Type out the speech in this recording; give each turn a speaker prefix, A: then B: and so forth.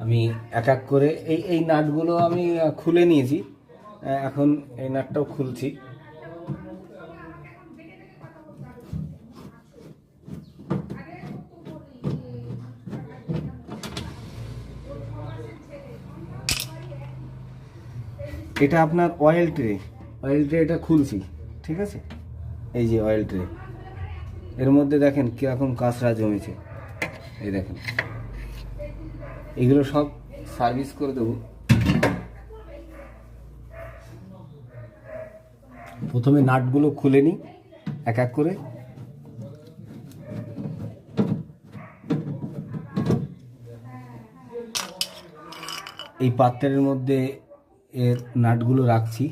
A: আমি এক এক করে এই নাটগুলো আমি খুলে নিয়েছি। এখন এই নাটটাও খুলছি। এটা আপনার অয়েল ট্রে, এটা খুলছি, ঠিক আছে। এই যে অয়েল ট্রে, এর মধ্যে দেখেন কীরকম কাঁচরা জমেছে, এই দেখেন। এগুলো সব সার্ভিস করে দেবো। প্রথমে নাটগুলো খুলে নিই এক এক করে। এই পাত্রের মধ্যে এর নাটগুলো রাখছি।